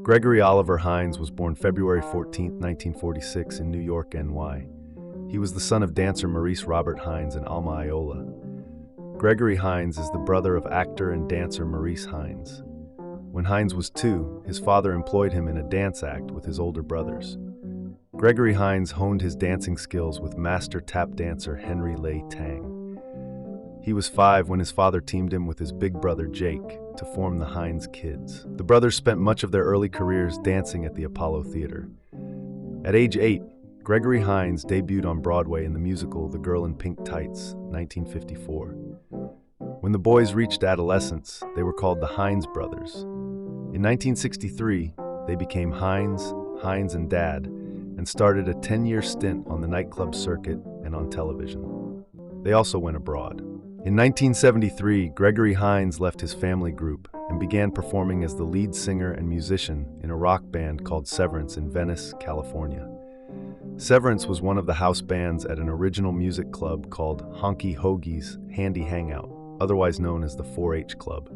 Gregory Oliver Hines was born February 14, 1946 in New York, NY. He was the son of dancer Maurice Robert Hines and Alma Iola. Gregory Hines is the brother of actor and dancer Maurice Hines. When Hines was 2, his father employed him in a dance act with his older brothers. Gregory Hines honed his dancing skills with master tap dancer Henry Lay Tang. He was 5 when his father teamed him with his big brother Jake to form the Hines Kids. The brothers spent much of their early careers dancing at the Apollo Theater. At age 8, Gregory Hines debuted on Broadway in the musical The Girl in Pink Tights, 1954. When the boys reached adolescence, they were called the Hines Brothers. In 1963, they became Hines, Hines and Dad, and started a 10-year stint on the nightclub circuit and on television. They also went abroad. In 1973, Gregory Hines left his family group and began performing as the lead singer and musician in a rock band called Severance in Venice, California. Severance was one of the house bands at an original music club called Honky Hoagie's Handy Hangout, otherwise known as the 4-H Club.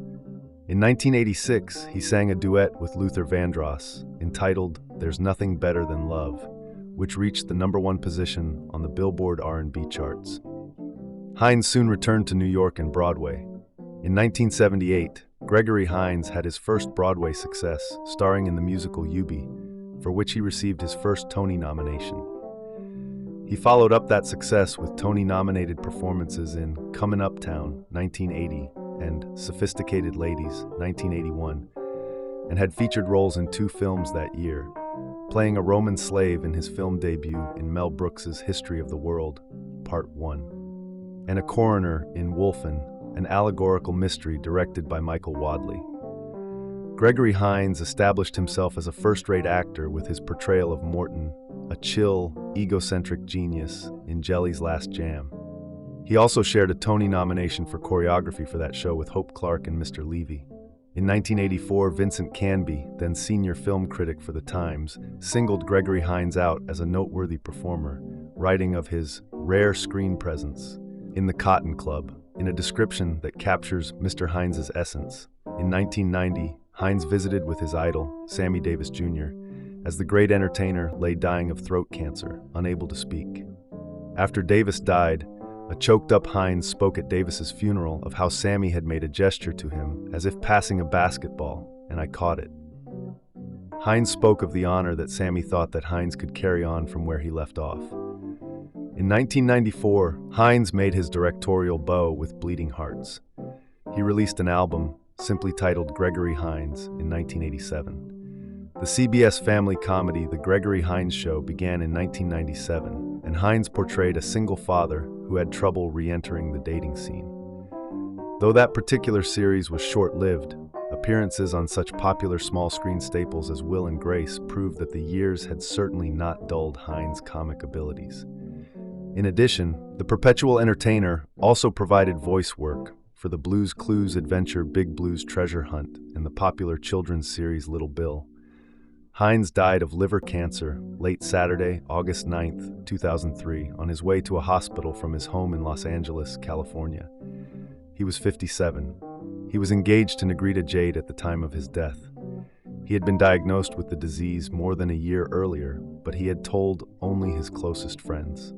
In 1986, he sang a duet with Luther Vandross entitled There's Nothing Better Than Love, which reached the #1 position on the Billboard R&B charts. Hines soon returned to New York and Broadway. In 1978, Gregory Hines had his first Broadway success, starring in the musical Eubie, for which he received his first Tony nomination. He followed up that success with Tony-nominated performances in Comin' Uptown, 1980, and Sophisticated Ladies, 1981, and had featured roles in 2 films that year, playing a Roman slave in his film debut in Mel Brooks's History of the World, Part 1. And a coroner in Wolfen, an allegorical mystery directed by Michael Wadley. Gregory Hines established himself as a first-rate actor with his portrayal of Morton, a chill, egocentric genius in Jelly's Last Jam. He also shared a Tony nomination for choreography for that show with Hope Clark and Mr. Levy. In 1984, Vincent Canby, then senior film critic for The Times, singled Gregory Hines out as a noteworthy performer, writing of his rare screen presence in the Cotton Club, in a description that captures Mr. Hines's essence. In 1990, Hines visited with his idol, Sammy Davis Jr., as the great entertainer lay dying of throat cancer, unable to speak. After Davis died, a choked-up Hines spoke at Davis's funeral of how Sammy had made a gesture to him as if passing a basketball, and I caught it. Hines spoke of the honor that Sammy thought that Hines could carry on from where he left off. In 1994, Hines made his directorial bow with Bleeding Hearts. He released an album simply titled Gregory Hines in 1987. The CBS family comedy The Gregory Hines Show began in 1997, and Hines portrayed a single father who had trouble re-entering the dating scene. Though that particular series was short-lived, appearances on such popular small-screen staples as Will and Grace proved that the years had certainly not dulled Hines' comic abilities. In addition, the perpetual entertainer also provided voice work for the Blue's Clues adventure Big Blue's Treasure Hunt and the popular children's series Little Bill. Hines died of liver cancer late Saturday, August 9, 2003, on his way to a hospital from his home in Los Angeles, California. He was 57. He was engaged to Negrita Jade at the time of his death. He had been diagnosed with the disease more than a year earlier, but he had told only his closest friends.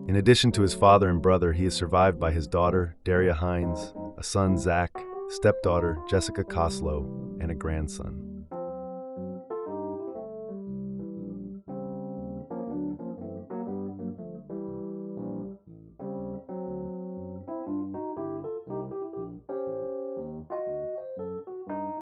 In addition to his father and brother, he is survived by his daughter, Daria Hines, a son, Zach, stepdaughter, Jessica Koslow, and a grandson.